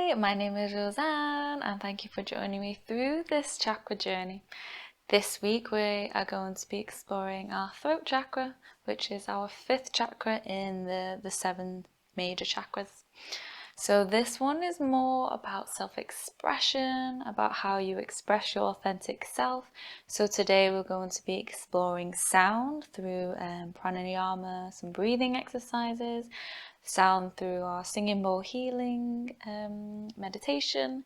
Hi, my name is Roseanne and thank you for joining me through this chakra journey. This week we are going to be exploring our throat chakra, which is our fifth chakra in the seven major chakras. So this one is more about self-expression, about how you express your authentic self. So today we're going to be exploring sound through pranayama, some breathing exercises, sound through our singing bowl healing meditation,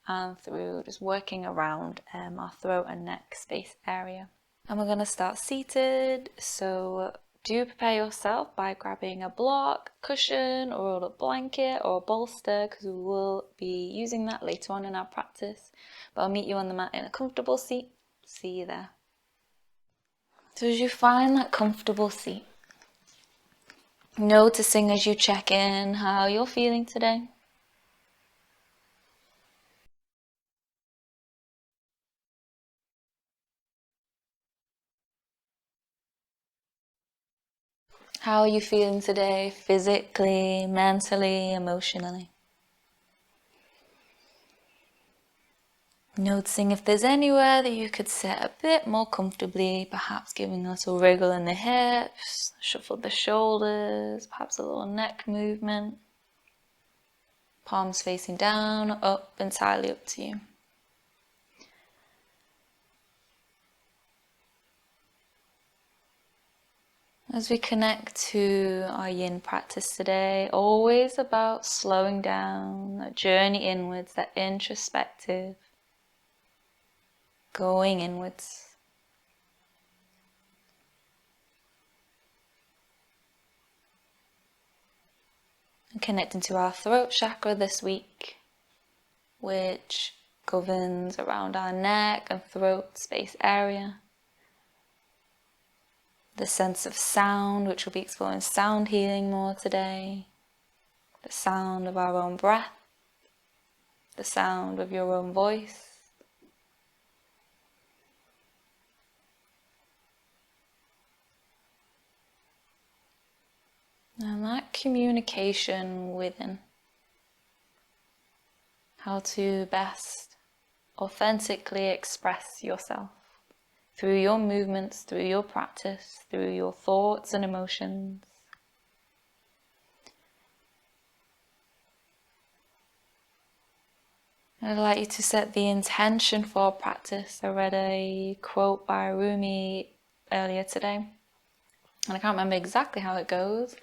and through just working around our throat and neck space area. And we're going to start seated, so do prepare yourself by grabbing a block, cushion, or rolled up blanket or a bolster, because we will be using that later on in our practice. But I'll meet you on the mat in a comfortable seat. See you there. So as you find that comfortable seat, noticing as you check in how you're feeling today. How are you feeling today, physically, mentally, emotionally? Noticing if there's anywhere that you could sit a bit more comfortably, perhaps giving a little wriggle in the hips, shuffle the shoulders, perhaps a little neck movement. Palms facing down, up, entirely up to you. As we connect to our yin practice today, always about slowing down, that journey inwards, that introspective, going inwards. And connecting to our throat chakra this week, which governs around our neck and throat space area. The sense of sound, which we'll be exploring sound healing more today. The sound of our own breath. The sound of your own voice. And that communication within. How to best authentically express yourself. Through your movements, through your practice, through your thoughts and emotions. I'd like you to set the intention for practice. I read a quote by Rumi earlier today, and I can't remember exactly how it goes,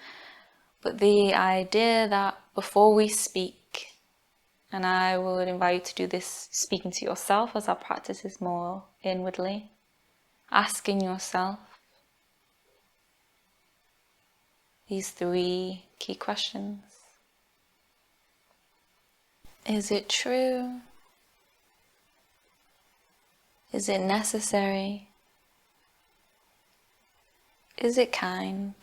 but the idea that before we speak, and I would invite you to do this speaking to yourself as our practice is more inwardly, asking yourself these three key questions. Is it true? Is it necessary? Is it kind?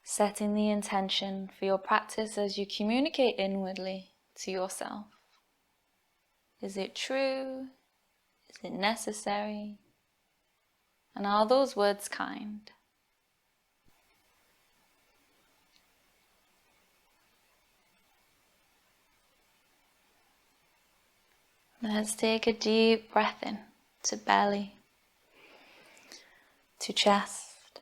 Setting the intention for your practice as you communicate inwardly to yourself. Is it true? Is it necessary? And are those words kind? Let's take a deep breath in to belly, to chest,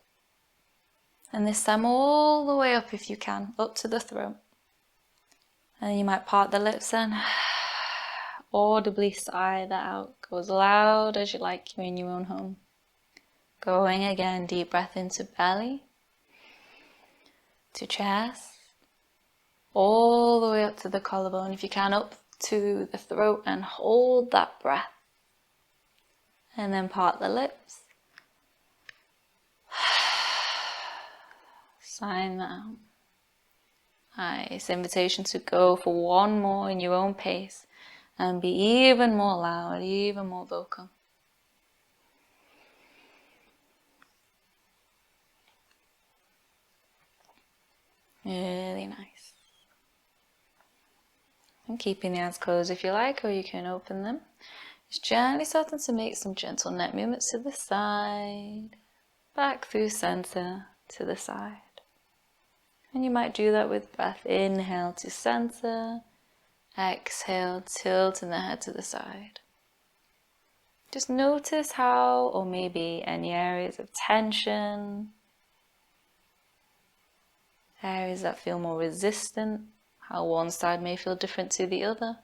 and this time all the way up if you can, up to the throat. And you might part the lips and audibly sigh that out. Go as loud as you like, you're in your own home. Going again, deep breath into belly, to chest, all the way up to the collarbone. If you can, up to the throat, and hold that breath. And then part the lips. Sign that out. Nice invitation to go for one more in your own pace and be even more loud, even more vocal. Really nice. And keeping the eyes closed if you like, or you can open them. Just gently starting to make some gentle neck movements to the side, back through center, to the side. And you might do that with breath. Inhale to center. Exhale, tilting the head to the side. Just notice how, or maybe any areas of tension, areas that feel more resistant, how one side may feel different to the other.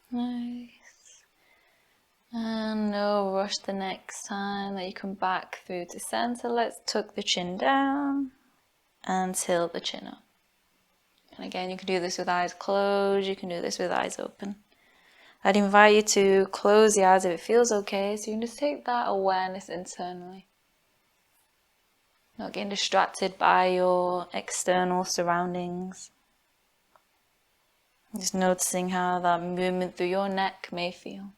Nice. And no rush the next time that you come back through to center. Let's tuck the chin down and tilt the chin up. And again, you can do this with eyes closed, you can do this with eyes open. I'd invite you to close the eyes if it feels okay, so you can just take that awareness internally. Not getting distracted by your external surroundings. Just noticing how that movement through your neck may feel.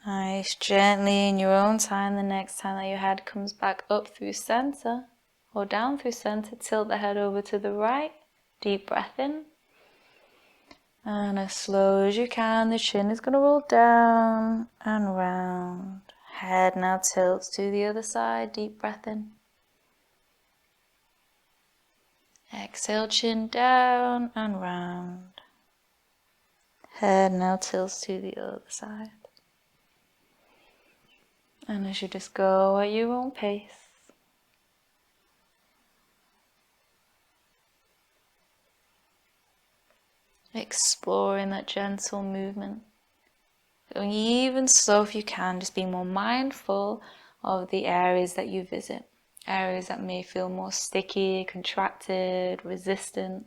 Nice, gently in your own time, the next time that your head comes back up through center or down through center, tilt the head over to the right, deep breath in. And as slow as you can, the chin is going to roll down and round. Head now tilts to the other side, deep breath in. Exhale, chin down and round. Head now tilts to the other side. And as you just go at your own pace, exploring that gentle movement. Going even slow if you can, just be more mindful of the areas that you visit. Areas that may feel more sticky, contracted, resistant,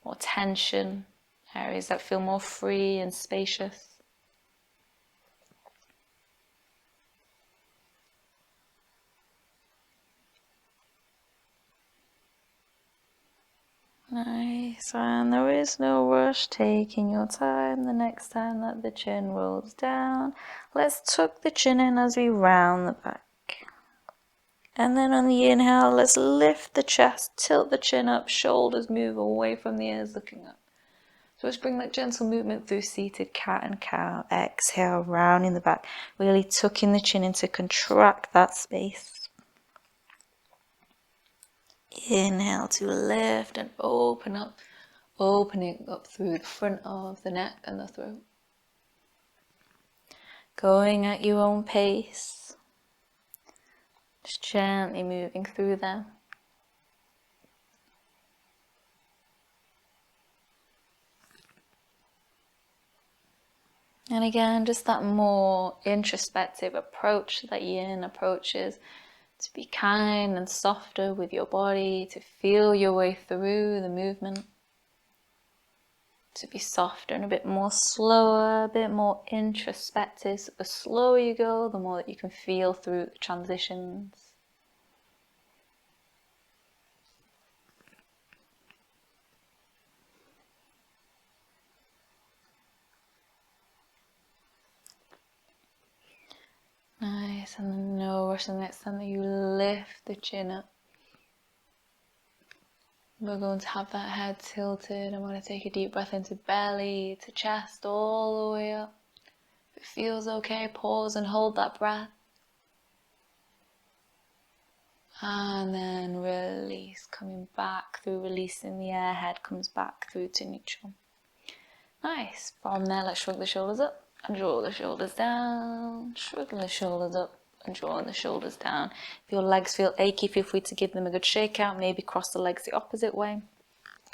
more tension. Areas that feel more free and spacious. Nice, and there is no rush, taking your time. The next time that the chin rolls down, let's tuck the chin in as we round the back. And then on the inhale, let's lift the chest, tilt the chin up, shoulders move away from the ears, looking up. So let's bring that gentle movement through seated cat and cow. Exhale, rounding the back, really tucking the chin in to contract that space. Inhale to lift and open up, opening up through the front of the neck and the throat. Going at your own pace, just gently moving through them. And again, just that more introspective approach that Yin approaches, to be kind and softer with your body, to feel your way through the movement, to be softer and a bit more slower, a bit more introspective. So the slower you go, the more that you can feel through the transitions. Nice, and then no rush. The next time that you lift the chin up, we're going to have that head tilted. I'm going to take a deep breath into belly, to chest, all the way up. If it feels okay, pause and hold that breath. And then release, coming back through, releasing the air, head comes back through to neutral. Nice. From there, let's shrug the shoulders up and draw the shoulders down. Shrugging the shoulders up and drawing the shoulders down. If your legs feel achy, feel free to give them a good shake out. Maybe cross the legs the opposite way.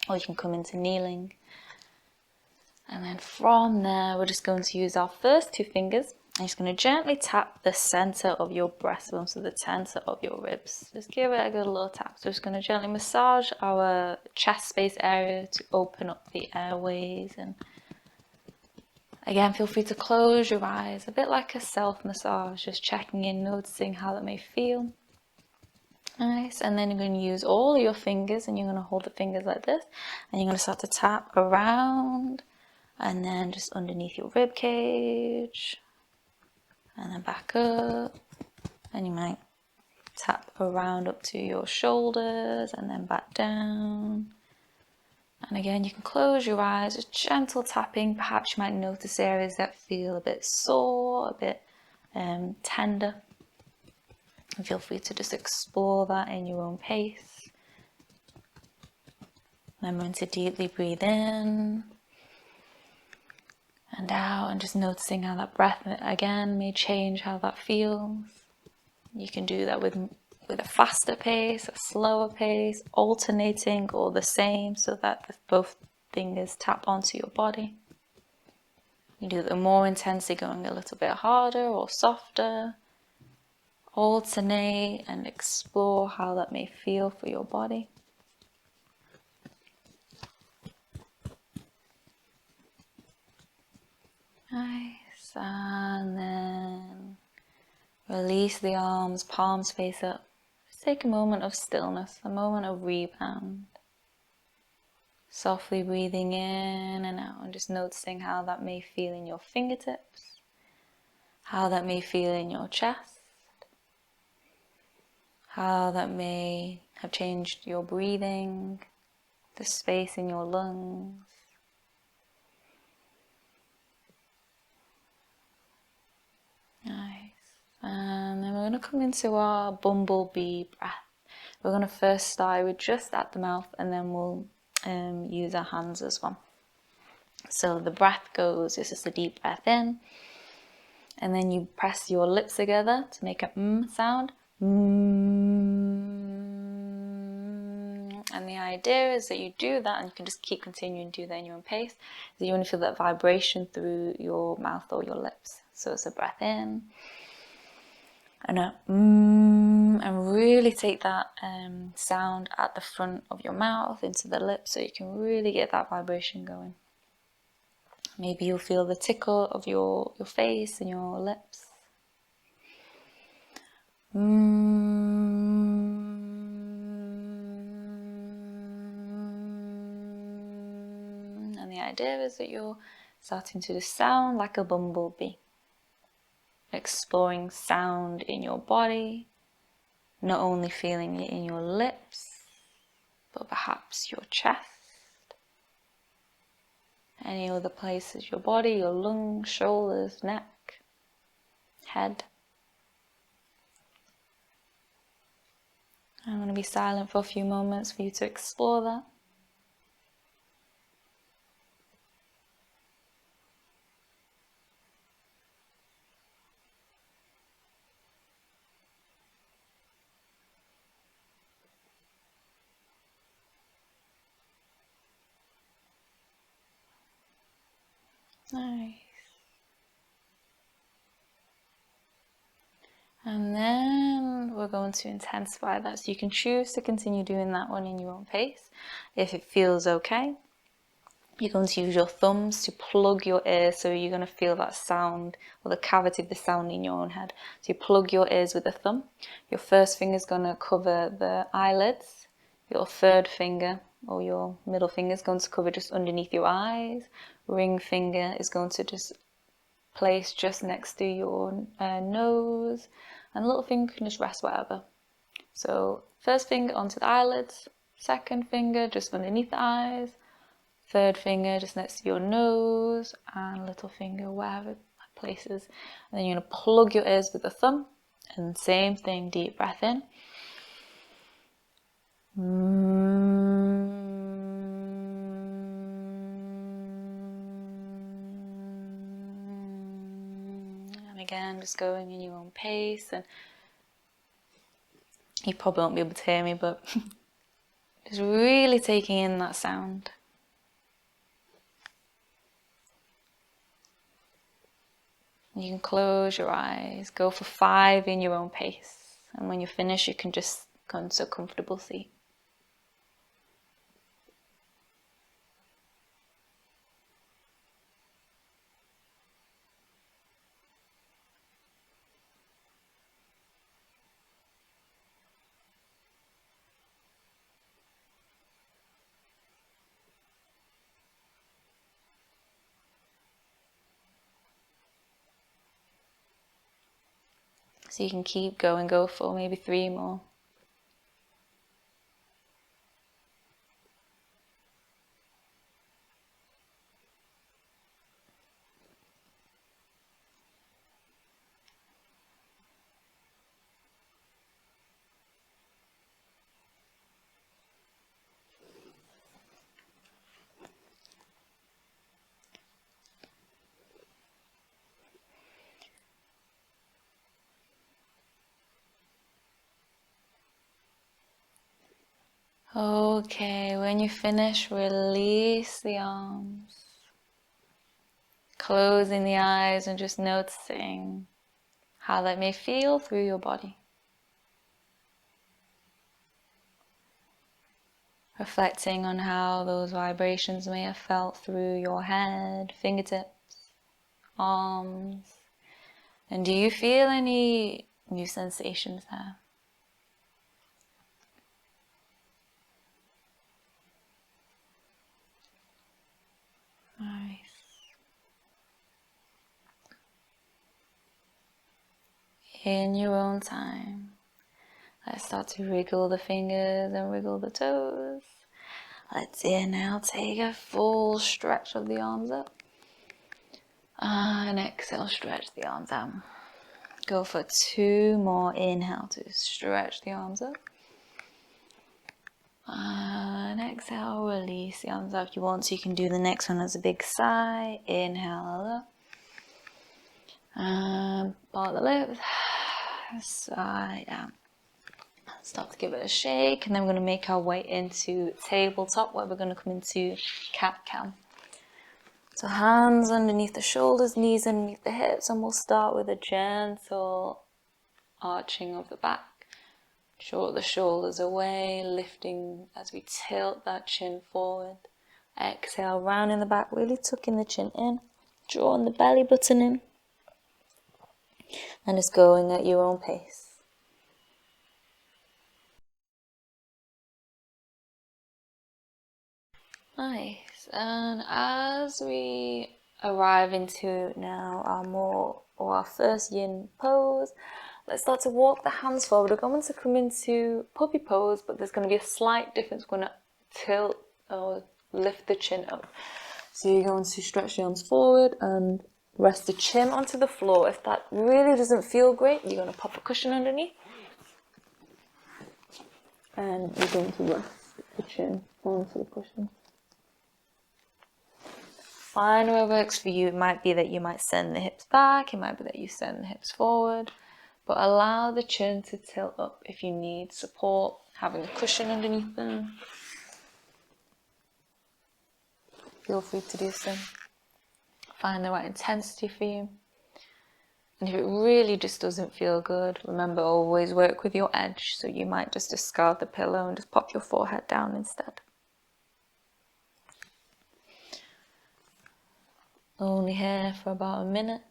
Or you can come into kneeling. And then from there, we're just going to use our first two fingers. I'm just going to gently tap the center of your breastbone, so the center of your ribs. Just give it a good little tap. So just going to gently massage our chest space area to open up the airways. And again, feel free to close your eyes, a bit like a self-massage, just checking in, noticing how that may feel. Nice, and then you're going to use all your fingers, and you're going to hold the fingers like this, and you're going to start to tap around, and then just underneath your rib cage, and then back up, and you might tap around up to your shoulders, and then back down, And again, you can close your eyes, just gentle tapping. Perhaps you might notice areas that feel a bit sore, a bit tender. And feel free to just explore that in your own pace. Remembering to deeply breathe in and out, and just noticing how that breath again may change how that feels. You can do that with a faster pace, a slower pace, alternating or the same, so that both fingers tap onto your body. You do it more intensely, going a little bit harder or softer. Alternate and explore how that may feel for your body. Nice. And then release the arms, palms face up. Just take a moment of stillness, a moment of rebound. Softly breathing in and out, and just noticing how that may feel in your fingertips, how that may feel in your chest, how that may have changed your breathing, the space in your lungs. Nice. And then we're going to come into our bumblebee breath. We're going to first start with just at the mouth, and then we'll use our hands as well. So the breath goes, it's just a deep breath in, and then you press your lips together to make a sound. And the idea is that you do that, and you can just keep continuing to do that in your own pace, that you want to feel that vibration through your mouth or your lips. So it's a breath in and a and really take that sound at the front of your mouth into the lips, so you can really get that vibration going. Maybe you'll feel the tickle of your face and your lips. And the idea is that you're starting to sound like a bumblebee, exploring sound in your body, not only feeling it in your lips, but perhaps your chest, any other places, your body, your lungs, shoulders, neck, head. I'm going to be silent for a few moments for you to explore that. Nice. And then we're going to intensify that. So you can choose to continue doing that one in your own pace if it feels okay. You're going to use your thumbs to plug your ears, so you're going to feel that sound, or the cavity of the sound in your own head. So you plug your ears with a thumb. Your first finger is going to cover the eyelids. Your third finger, or your middle finger, is going to cover just underneath your eyes. Ring finger is going to just place just next to your nose, and little finger can just rest wherever. So first finger onto the eyelids, second finger just underneath the eyes, third finger just next to your nose, and little finger wherever places. And then you're going to plug your ears with the thumb, and same thing, deep breath in. And again, just going in your own pace, and you probably won't be able to hear me, but just really taking in that sound. You can close your eyes, go for 5 in your own pace, and when you finish, you can just go into a comfortable seat. So you can keep going, go for maybe 3 more. Okay, when you finish, release the arms. Closing the eyes and just noticing how that may feel through your body. Reflecting on how those vibrations may have felt through your head, fingertips, arms. And do you feel any new sensations there? Nice. In your own time, let's start to wriggle the fingers and wriggle the toes. Let's inhale, take a full stretch of the arms up. And exhale, stretch the arms out. Go for 2 more. Inhale to stretch the arms up. And exhale, release the arms up. If you want to, you can do the next one as a big sigh. Inhale up. And part the lips. Sigh down. Start to give it a shake. And then we're going to make our way into tabletop, where we're going to come into cat-cow. So hands underneath the shoulders, knees underneath the hips, and we'll start with a gentle arching of the back. Draw the shoulders away, lifting as we tilt that chin forward. Exhale, round in the back, really tucking the chin in, drawing the belly button in, and just going at your own pace. Nice. And as we arrive into now our first yin pose, let's start to walk the hands forward. We're going to come into puppy pose, but there's going to be a slight difference. We're going to tilt or lift the chin up. So you're going to stretch the arms forward and rest the chin onto the floor. If that really doesn't feel great, you're going to pop a cushion underneath. And you're going to rest the chin onto the cushion. Find what works for you. It might be that you might send the hips back. It might be that you send the hips forward. But allow the chin to tilt up. If you need support, having a cushion underneath them, feel free to do so. Find the right intensity for you. And if it really just doesn't feel good, remember, always work with your edge. So you might just discard the pillow and just pop your forehead down instead. Only here for about a minute.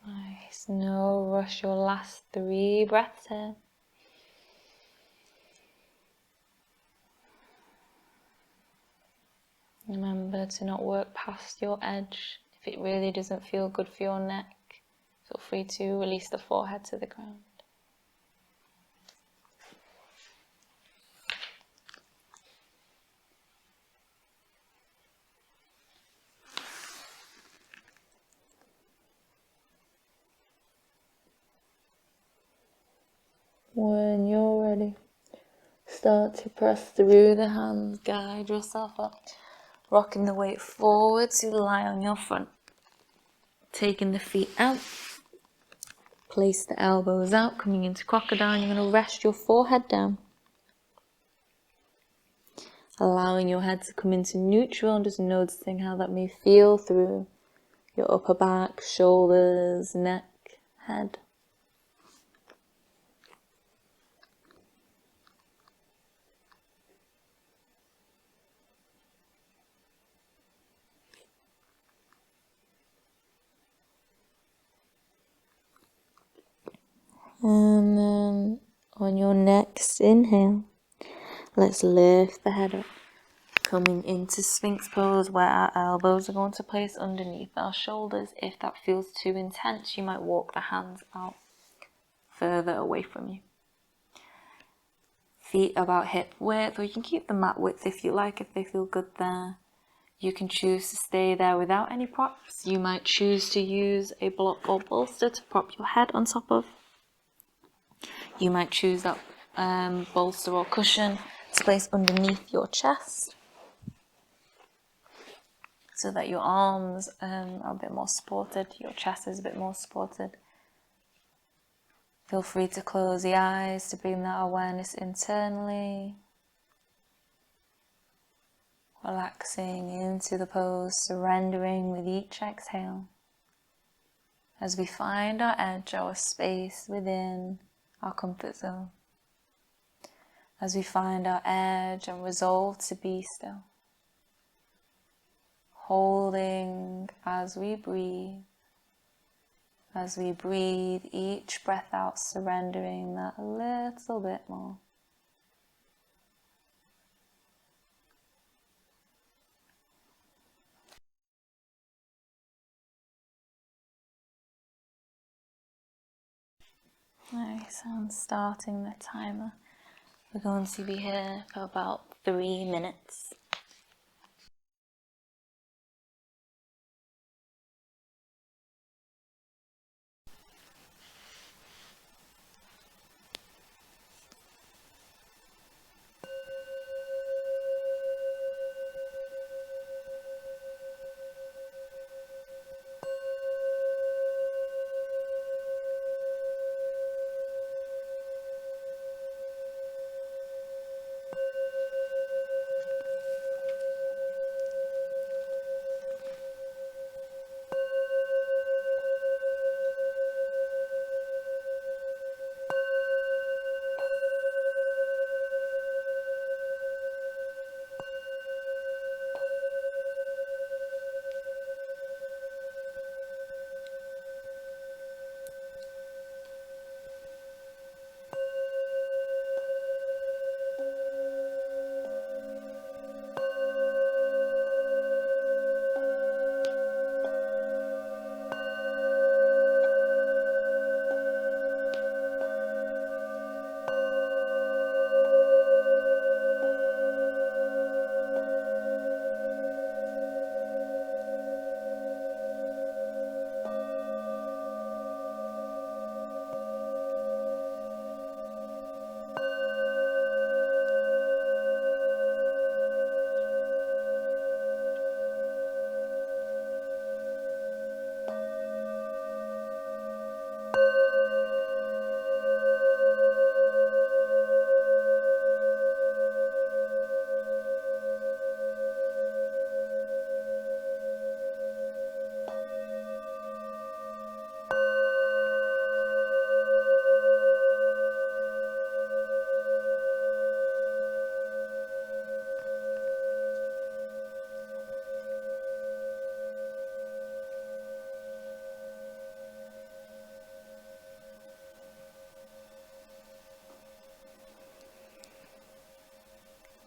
Nice. No rush your last 3 breaths here. Remember to not work past your edge. If it really doesn't feel good for your neck, feel free to release the forehead to the ground. When you're ready, start to press through the hands, guide yourself up, rocking the weight forward to lie on your front. Taking the feet out, place the elbows out, coming into crocodile. You're going to rest your forehead down. Allowing your head to come into neutral and just noticing how that may feel through your upper back, shoulders, neck, head. And then on your next inhale, let's lift the head up. Coming into Sphinx pose, where our elbows are going to place underneath our shoulders. If that feels too intense, you might walk the hands out further away from you. Feet about hip width, or you can keep the mat width if you like, if they feel good there. You can choose to stay there without any props. You might choose to use a block or bolster to prop your head on top of. You might choose that bolster or cushion to place underneath your chest. so that your arms are a bit more supported, your chest is a bit more supported. Feel free to close the eyes to bring that awareness internally. Relaxing into the pose, surrendering with each exhale. As we find our edge, our space within our comfort zone. As we find our edge and resolve to be still. Holding as we breathe. As we breathe each breath out, surrendering that a little bit more. Nice, and starting the timer. We're going to be here for about 3 minutes.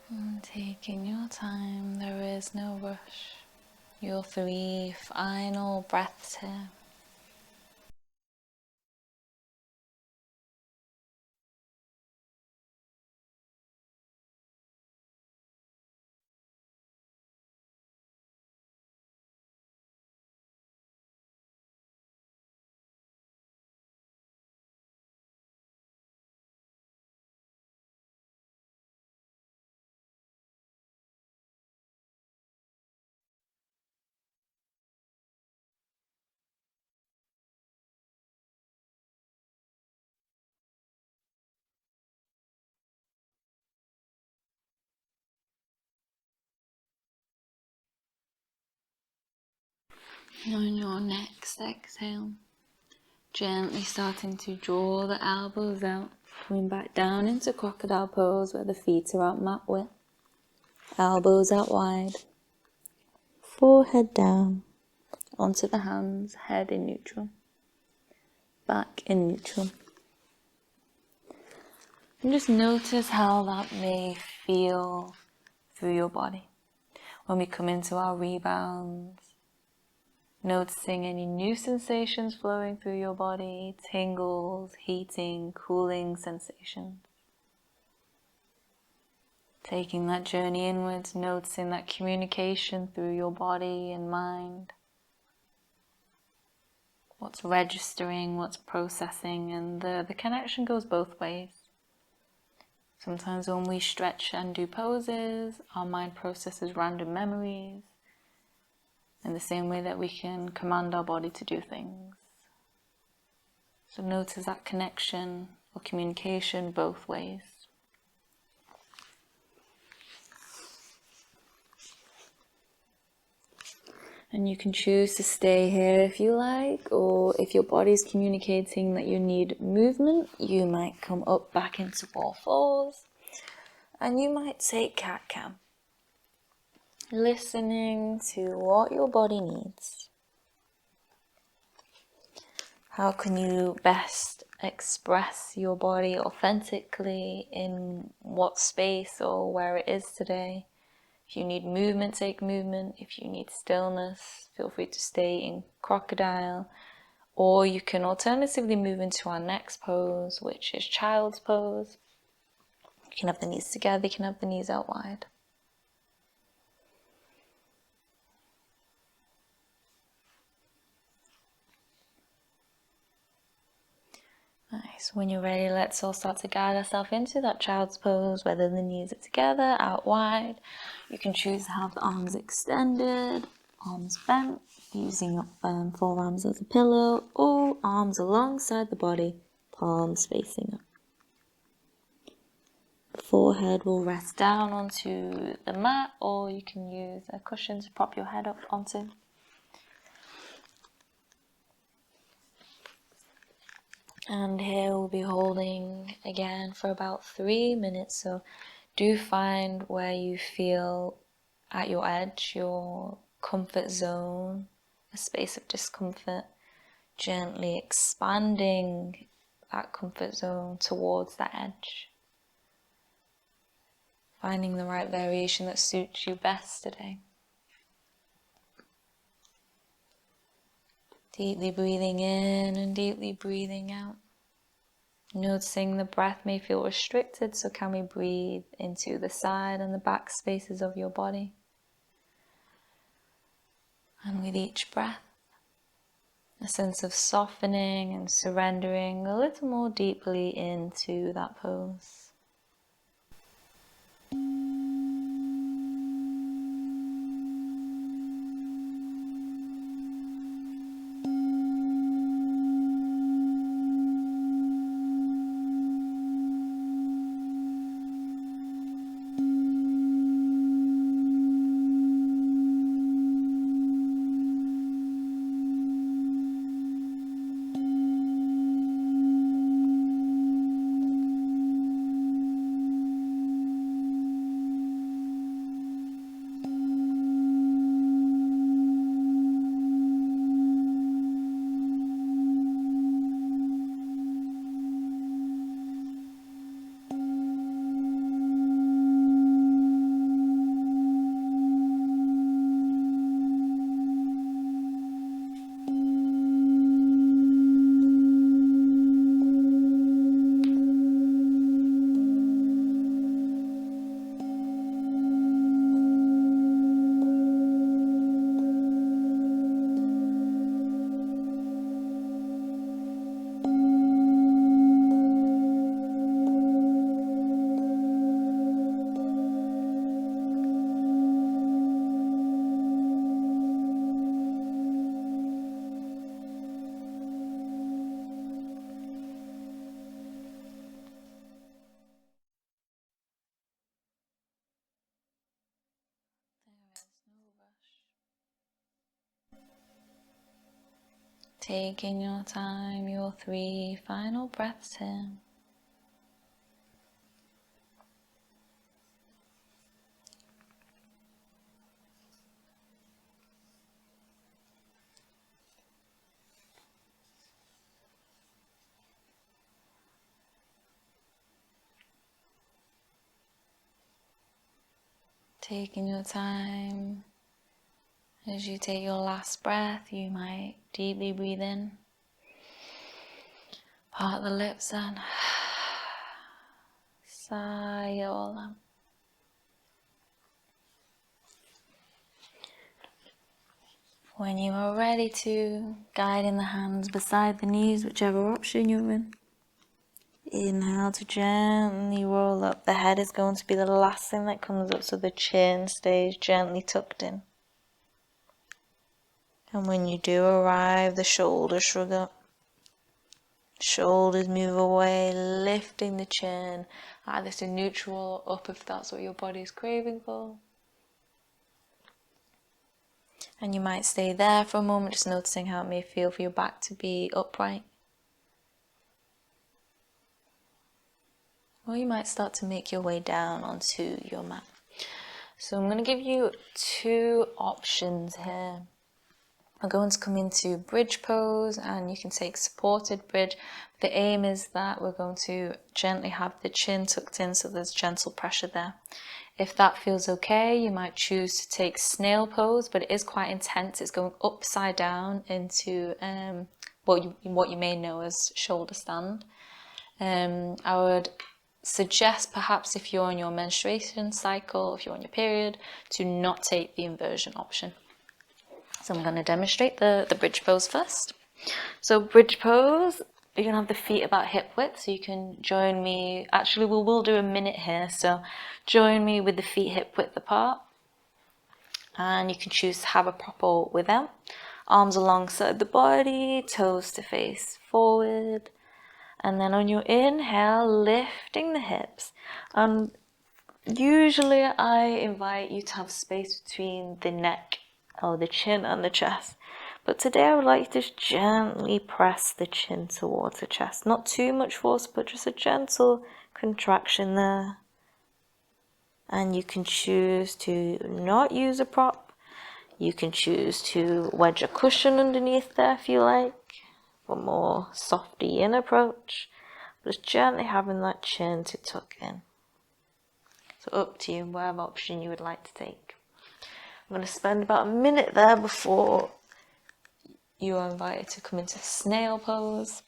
And taking your time, there is no rush. Your 3 final breaths here. On your next exhale, gently starting to draw the elbows out, coming back down into crocodile pose where the feet are at mat width, elbows out wide, forehead down, onto the hands, head in neutral, back in neutral. And just notice how that may feel through your body. When we come into our rebounds, noticing any new sensations flowing through your body, tingles, heating, cooling sensations. Taking that journey inwards, noticing that communication through your body and mind. What's registering, what's processing, and the connection goes both ways. Sometimes when we stretch and do poses, our mind processes random memories. in the same way that we can command our body to do things. So notice that connection or communication both ways. And you can choose to stay here if you like, or if your body's communicating that you need movement, you might come up back into all fours, and you might take cat-cow, listening to what your body needs. How can you best express your body authentically in what space or where it is today? If you need movement, take movement. If you need stillness, feel free to stay in crocodile. Or you can alternatively move into our next pose, which is child's pose. You can have the knees together, you can have the knees out wide. Nice. When you're ready, let's all start to guide ourselves into that child's pose, whether the knees are together, out wide. You can choose to have the arms extended, arms bent, using your forearms as a pillow, or arms alongside the body, palms facing up. The forehead will rest down onto the mat, or you can use a cushion to prop your head up onto. And here we'll be holding again for about 3 minutes. So do find where you feel at your edge, your comfort zone, a space of discomfort, gently expanding that comfort zone towards that edge. Finding the right variation that suits you best today. Deeply breathing in and deeply breathing out. Noticing the breath may feel restricted, so can we breathe into the side and the back spaces of your body? And with each breath, a sense of softening and surrendering a little more deeply into that pose. Taking your time, your 3 final breaths here. Taking your time. As you take your last breath, you might deeply breathe in, part the lips and sigh it all out. When you are ready to, guiding the hands beside the knees, whichever option you're in. Inhale to gently roll up. The head is going to be the last thing that comes up, so the chin stays gently tucked in. And when you do arrive, the shoulders shrug up. Shoulders move away, lifting the chin, either to neutral or up if that's what your body is craving for. And you might stay there for a moment, just noticing how it may feel for your back to be upright. Or you might start to make your way down onto your mat. So I'm going to give you two options here. I'm going to come into bridge pose, and you can take supported bridge. The aim is that we're going to gently have the chin tucked in so there's gentle pressure there. If that feels okay, you might choose to take snail pose, but it is quite intense. It's going upside down into what you may know as shoulder stand. I would suggest perhaps if you're on your menstruation cycle, if you're on your period, to not take the inversion option. So I'm going to demonstrate the bridge pose first. So bridge pose, you're going to have the feet about hip width, so you can join me. Actually, we will do a minute here, so join me with the feet hip width apart. And you can choose to have a proper without. Arms alongside the body, toes to face forward. And then on your inhale, lifting the hips. Usually I invite you to have space between the neck or the chin and the chest. But today I would like you to just gently press the chin towards the chest. Not too much force, but just a gentle contraction there. And you can choose to not use a prop. You can choose to wedge a cushion underneath there if you like, for more softy yin approach. Just gently having that chin to tuck in. So up to you, whatever option you would like to take. I'm going to spend about a minute there before you are invited to come into snail pose.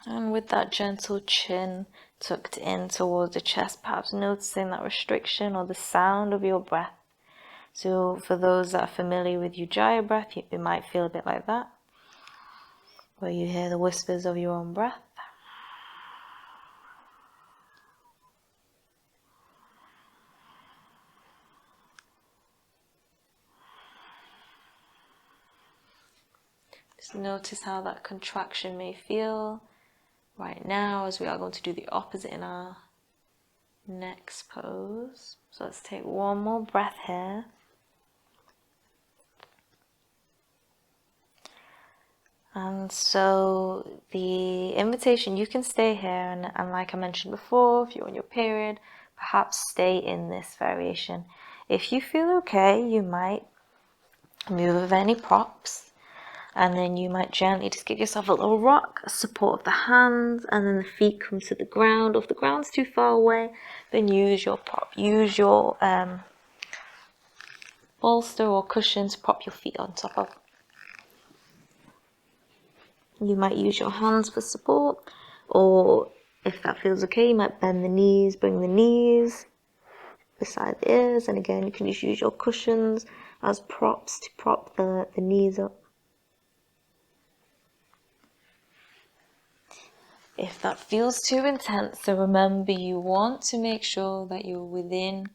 And with that gentle chin tucked in towards the chest, perhaps noticing that restriction or the sound of your breath. So for those that are familiar with Ujjayi breath, it might feel a bit like that, where you hear the whispers of your own breath. Just notice how that contraction may feel right now, as we are going to do the opposite in our next pose. So let's take one more breath here. And so the invitation, you can stay here, and like I mentioned before, if you're on your period, perhaps stay in this variation. If you feel okay, you might move with any props, and then you might gently just give yourself a little rock, support of the hands, and then the feet come to the ground. Or if the ground's too far away, then use your prop. Use your bolster or cushion to prop your feet on top of. You might use your hands for support, or if that feels okay, you might bend the knees, bring the knees beside the ears, and again you can just use your cushions as props to prop the knees up. If that feels too intense, so remember, you want to make sure that you're within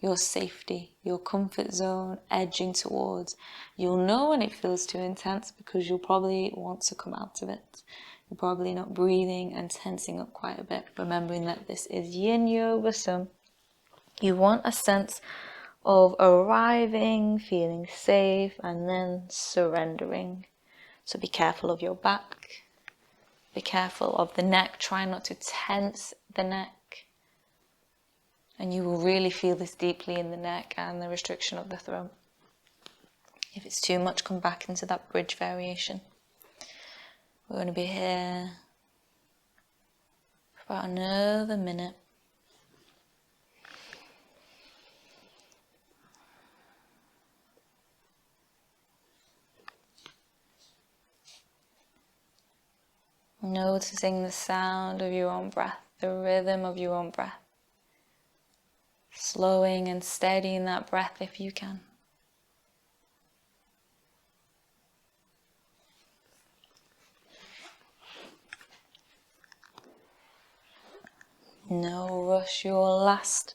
your safety, your comfort zone, edging towards. You'll know when it feels too intense because you'll probably want to come out of it. You're probably not breathing and tensing up quite a bit, remembering that this is Yin Yoga, so you want a sense of arriving, feeling safe, and then surrendering. So be careful of your back. Be careful of the neck. Try not to tense the neck. And you will really feel this deeply in the neck and the restriction of the throat. If it's too much, come back into that bridge variation. We're going to be here for about another minute. Noticing the sound of your own breath, the rhythm of your own breath. Slowing and steadying that breath if you can. No rush. Your last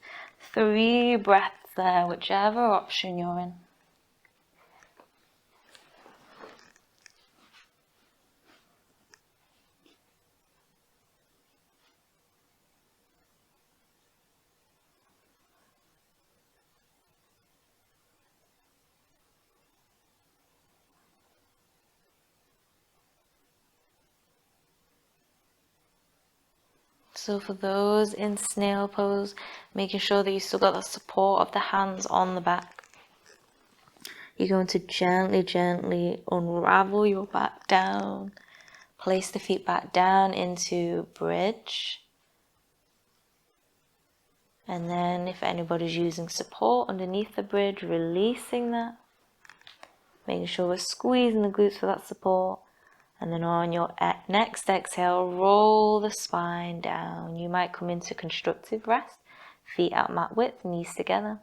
3 breaths there, whichever option you're in. So for those in snail pose, making sure that you still got the support of the hands on the back. You're going to gently, gently unravel your back down. Place the feet back down into bridge. And then if anybody's using support underneath the bridge, releasing that. Making sure we're squeezing the glutes for that support. And then on your next exhale, roll the spine down. You might come into constructive rest, feet out mat width, knees together.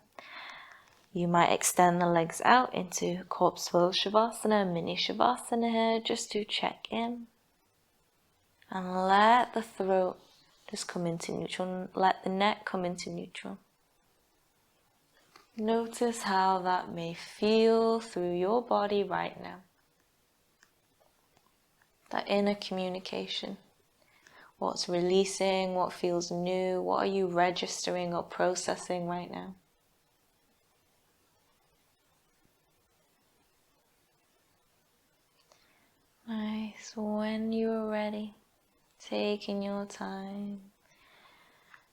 You might extend the legs out into corpse pose shavasana, mini shavasana here, just to check in. And let the throat just come into neutral, let the neck come into neutral. Notice how that may feel through your body right now. That inner communication. What's releasing, what feels new, what are you registering or processing right now? Nice. When you're ready, taking your time,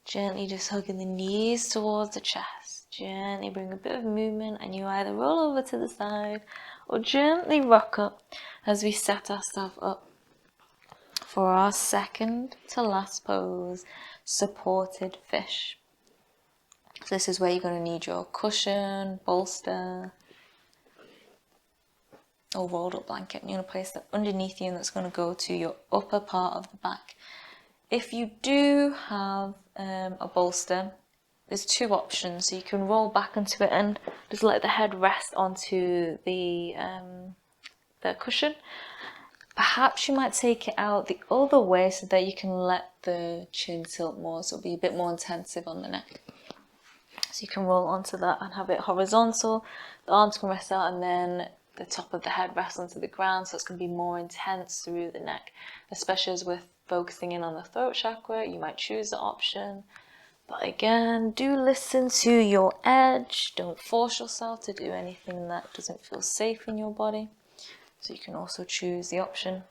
gently just hugging the knees towards the chest. Gently bring a bit of movement and you either roll over to the side or gently rock up as we set ourselves up for our second to last pose, supported fish. So this is where you're going to need your cushion, bolster, or rolled up blanket. And you're going to place that underneath you and that's going to go to your upper part of the back. If you do have a bolster, there's 2 options. So you can roll back into it and just let the head rest onto the cushion. Perhaps you might take it out the other way so that you can let the chin tilt more, so it'll be a bit more intensive on the neck. So you can roll onto that and have it horizontal, the arms can rest out and then the top of the head rests onto the ground, so it's going to be more intense through the neck. Especially as we're focusing in on the throat chakra, you might choose the option. But again, do listen to your edge, don't force yourself to do anything that doesn't feel safe in your body. So you can also choose the option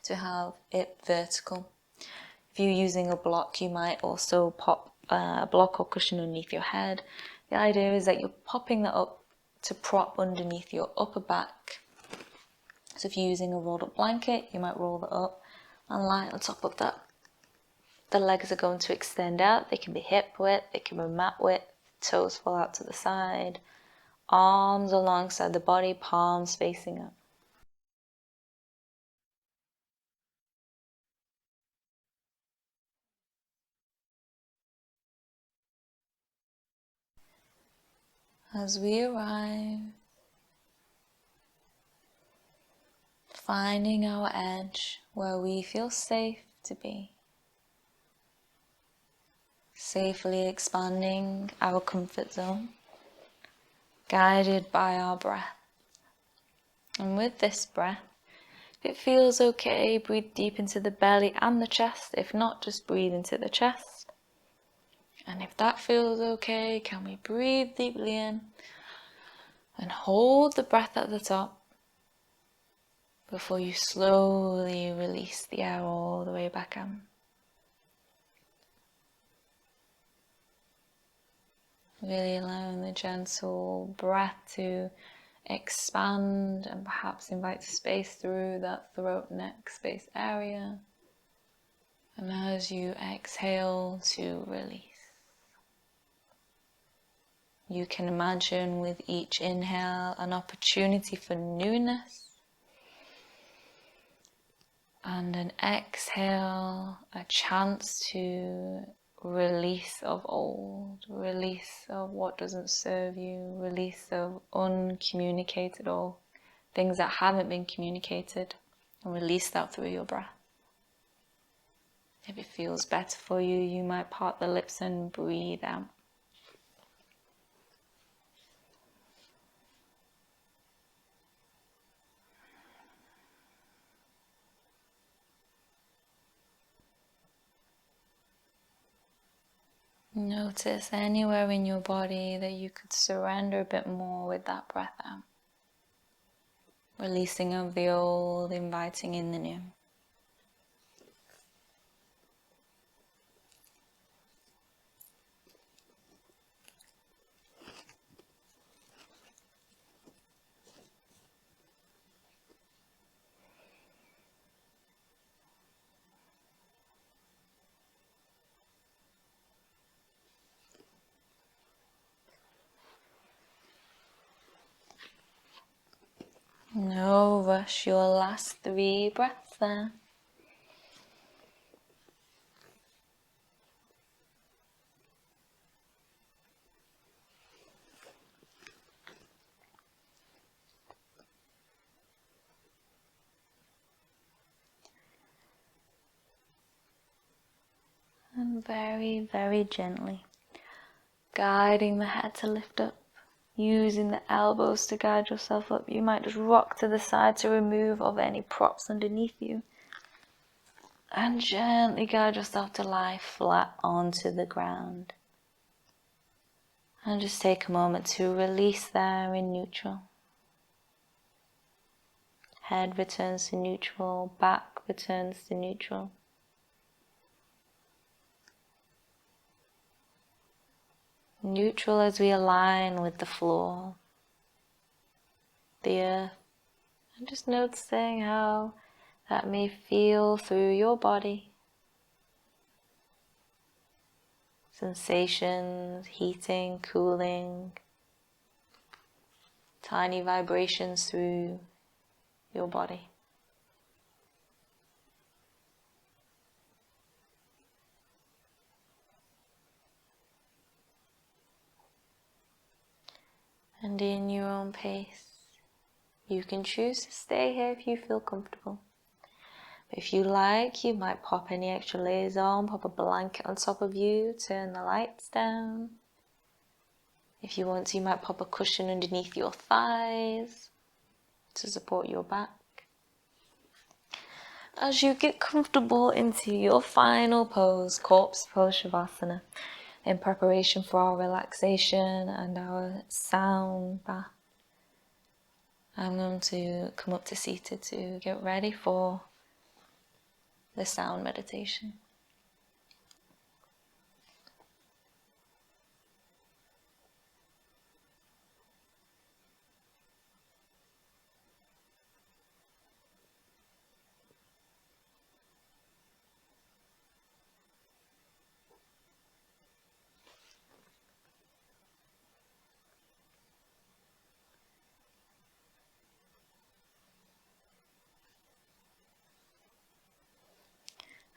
to have it vertical. If you're using a block, you might also pop a block or cushion underneath your head. The idea is that you're popping that up to prop underneath your upper back. So if you're using a rolled up blanket, you might roll that up and lie on top of that. The legs are going to extend out. They can be hip width, they can be mat width, toes fall out to the side. Arms alongside the body, palms facing up. As we arrive, finding our edge where we feel safe to be. Safely expanding our comfort zone, guided by our breath. And with this breath, if it feels okay, breathe deep into the belly and the chest. If not, just breathe into the chest. And if that feels okay, can we breathe deeply in and hold the breath at the top before you slowly release the air all the way back out. Really allowing the gentle breath to expand and perhaps invite space through that throat neck space area. And as you exhale to release, you can imagine with each inhale an opportunity for newness, and an exhale a chance to release of old, release of what doesn't serve you, release of uncommunicated or things that haven't been communicated, and release that through your breath. If it feels better for you, you might part the lips and breathe out. Notice anywhere in your body that you could surrender a bit more with that breath out. Releasing of the old, inviting in the new. No rush, your last 3 breaths there. And very, very gently, guiding the head to lift up, using the elbows to guide yourself up. You might just rock to the side to remove of any props underneath you. And gently guide yourself to lie flat onto the ground. And just take a moment to release there in neutral. Head returns to neutral, back returns to neutral. Neutral as we align with the floor, the earth, and just noticing how that may feel through your body. Sensations, heating, cooling, tiny vibrations through your body. And in your own pace, you can choose to stay here if you feel comfortable. But if you like, you might pop any extra layers on, pop a blanket on top of you, turn the lights down. If you want to, you might pop a cushion underneath your thighs to support your back. As you get comfortable into your final pose, corpse pose Shavasana, in preparation for our relaxation and our sound bath, I'm going to come up to seated to get ready for the sound meditation.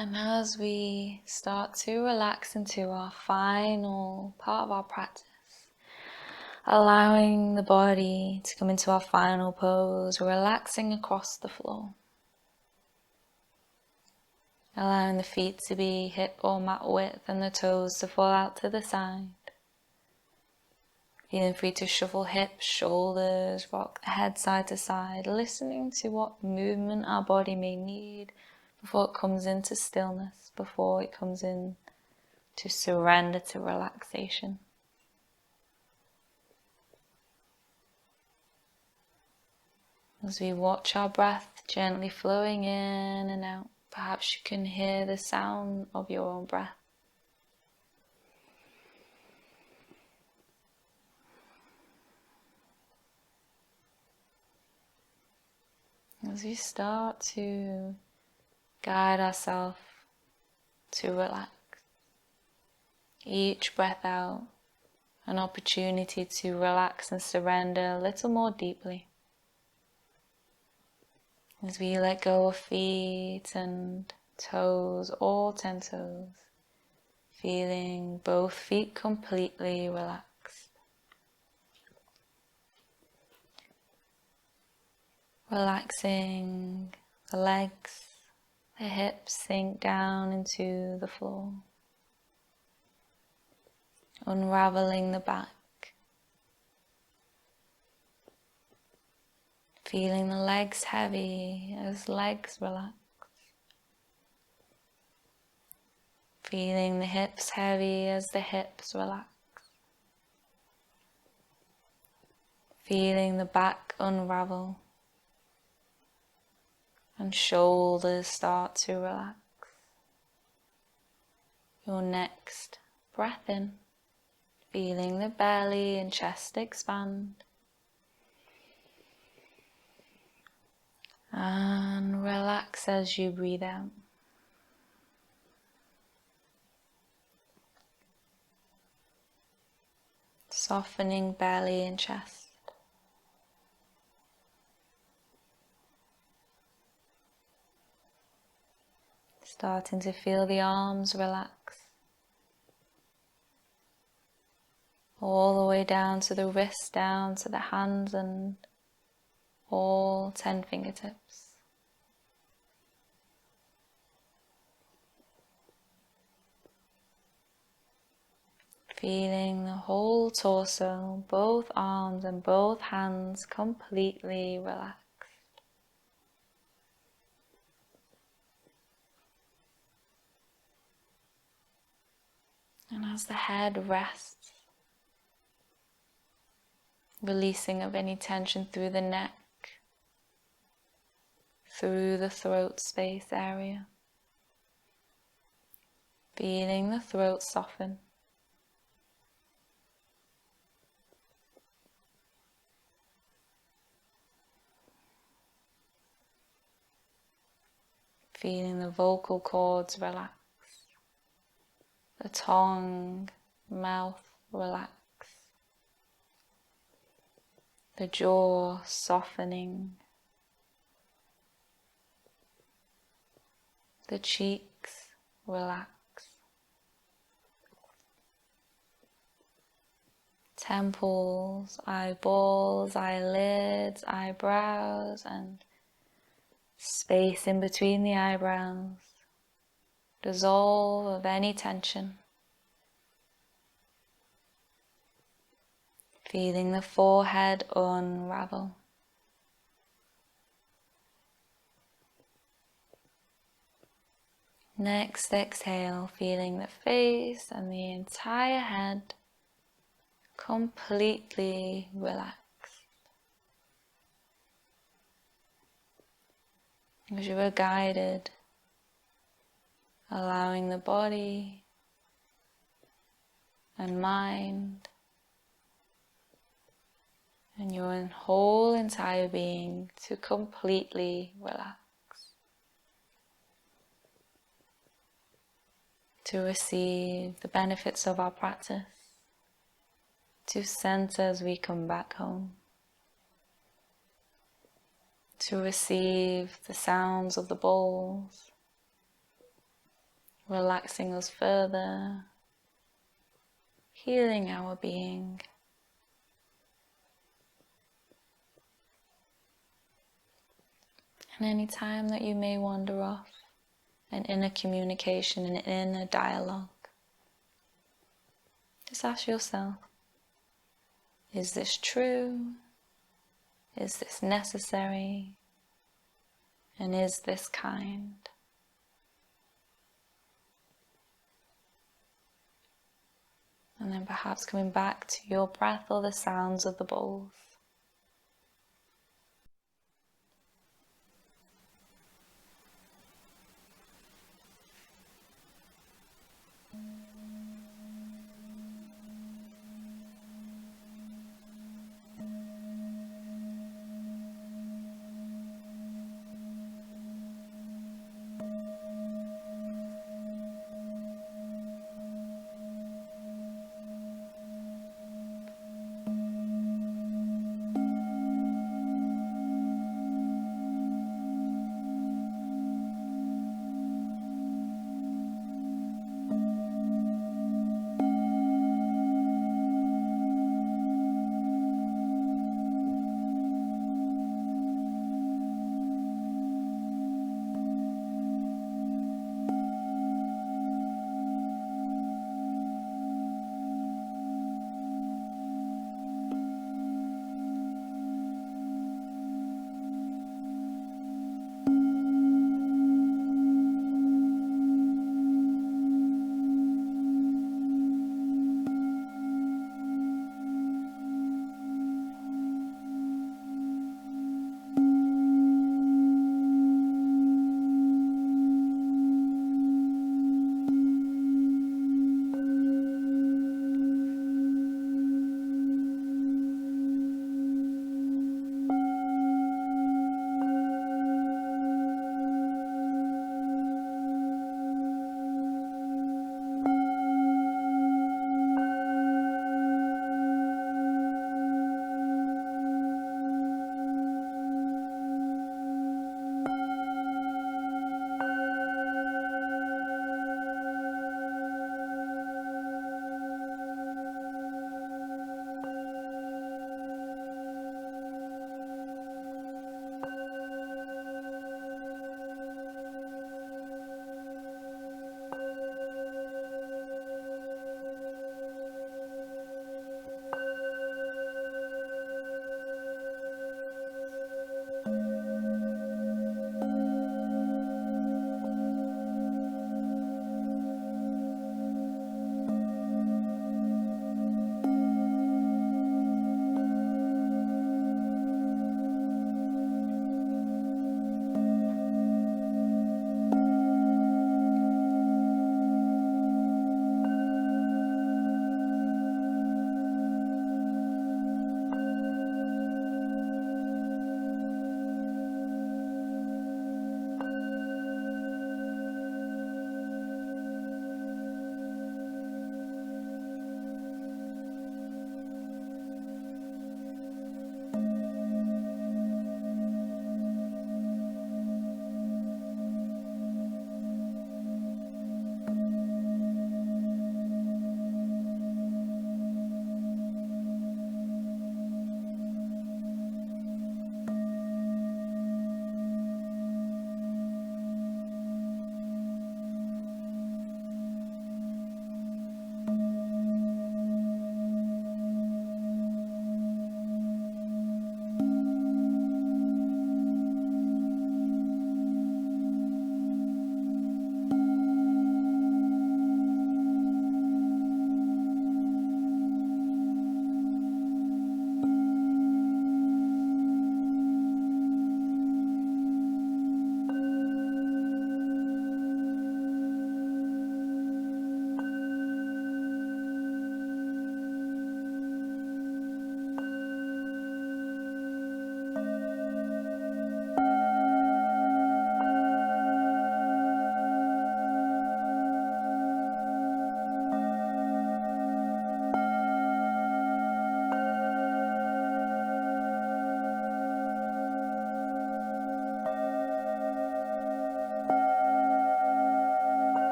And as we start to relax into our final part of our practice, allowing the body to come into our final pose, relaxing across the floor. Allowing the feet to be hip or mat width and the toes to fall out to the side. Feeling free to shuffle hips, shoulders, rock the head side to side, listening to what movement our body may need before it comes into stillness, before it comes in to surrender to relaxation. As we watch our breath gently flowing in and out, perhaps you can hear the sound of your own breath. As we start to guide ourselves to relax, each breath out, an opportunity to relax and surrender a little more deeply. As we let go of feet and toes, all 10 toes, feeling both feet completely relaxed. Relaxing the legs, The hips sink down into the floor, unraveling the back, feeling the legs heavy as legs relax, feeling the hips heavy as the hips relax, feeling the back unravel and shoulders start to relax. Your next breath in, feeling the belly and chest expand. And relax as you breathe out. Softening belly and chest. Starting to feel the arms relax. All the way down to the wrists, down to the hands and all 10 fingertips. Feeling the whole torso, both arms and both hands completely relaxed. And as the head rests, releasing of any tension through the neck, through the throat space area, feeling the throat soften. Feeling the vocal cords relax, the tongue, mouth relax, the jaw softening, the cheeks relax, temples, eyeballs, eyelids, eyebrows, and space in between the eyebrows. Dissolve of any tension. Feeling the forehead unravel. Next exhale, feeling the face and the entire head completely relaxed. As you are guided, allowing the body and mind and your whole entire being to completely relax. To receive the benefits of our practice, to center as we come back home, to receive the sounds of the bowls, relaxing us further, healing our being. And any time that you may wander off, an inner communication, an inner dialogue, just ask yourself, is this true? Is this necessary? And is this kind? And then perhaps coming back to your breath or the sounds of the bowls.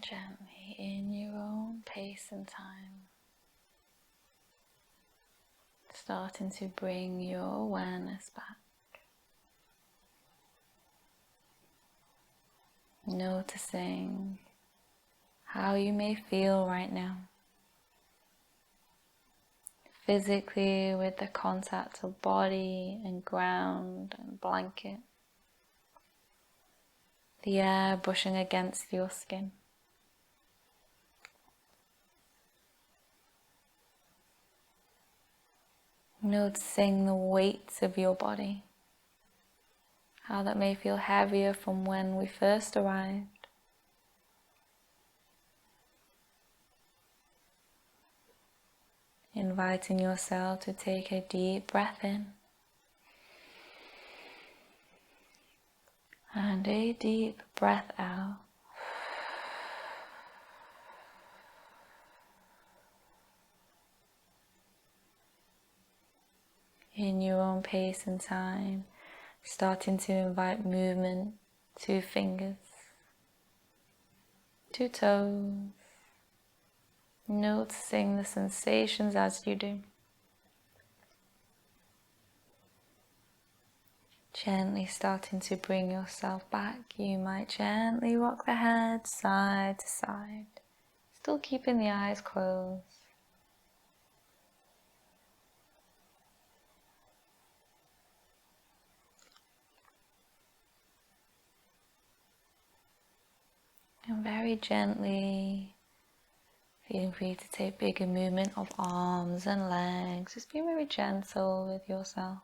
Gently, in your own pace and time, starting to bring your awareness back. Noticing how you may feel right now, physically with the contact of body and ground and blanket, the air brushing against your skin. Noticing the weight of your body, how that may feel heavier from when we first arrived. Inviting yourself to take a deep breath in and a deep breath out. In your own pace and time, starting to invite movement to fingers, to toes, noticing the sensations as you do. Gently starting to bring yourself back. You might gently rock the head side to side, still keeping the eyes closed. And very gently, feeling free to take bigger movement of arms and legs. Just be very gentle with yourself.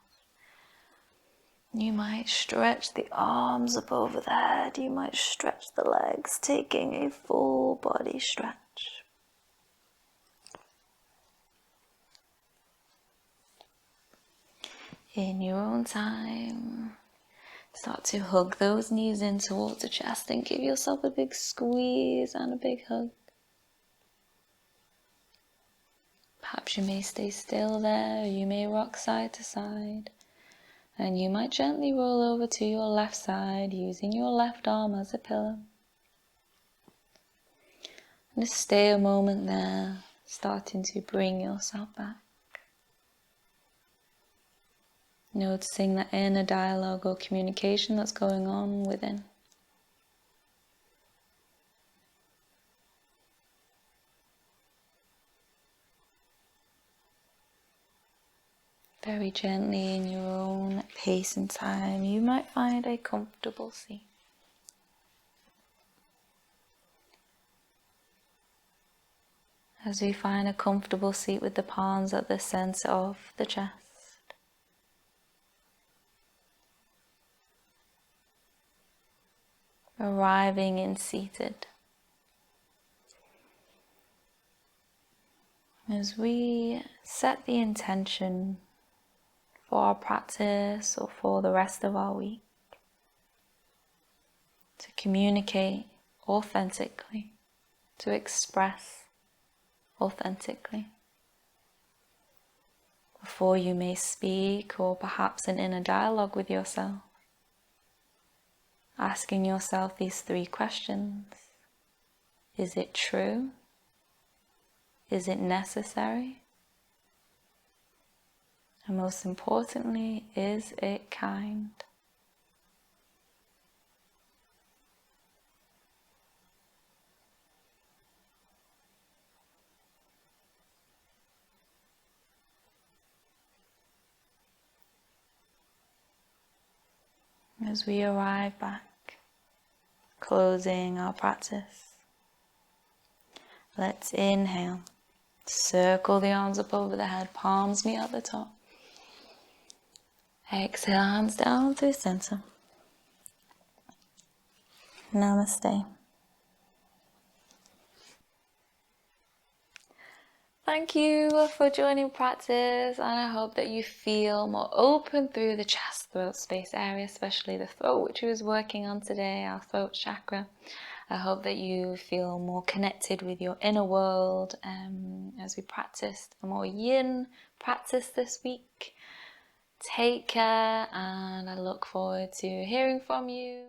You might stretch the arms up over the head. You might stretch the legs, taking a full body stretch. In your own time, start to hug those knees in towards the chest and give yourself a big squeeze and a big hug. Perhaps you may stay still there, or you may rock side to side. And you might gently roll over to your left side, using your left arm as a pillow. And just stay a moment there, starting to bring yourself back. Noticing that inner dialogue or communication that's going on within. Very gently, in your own pace and time, you might find a comfortable seat. As we find a comfortable seat with the palms at the center of the chest. Arriving in seated. As we set the intention for our practice or for the rest of our week, to communicate authentically, to express authentically. Before you may speak, or perhaps an inner dialogue with yourself, asking yourself these 3 questions. Is it true? Is it necessary? And most importantly, is it kind? As we arrive back, closing our practice, let's inhale. Circle the arms up over the head, palms meet at the top. Exhale, hands down to center. Namaste. Thank you for joining practice, and I hope that you feel more open through the chest, throat space area, especially the throat, which we was working on today, our throat chakra. I hope that you feel more connected with your inner world as we practiced a more yin practice this week. Take care, and I look forward to hearing from you.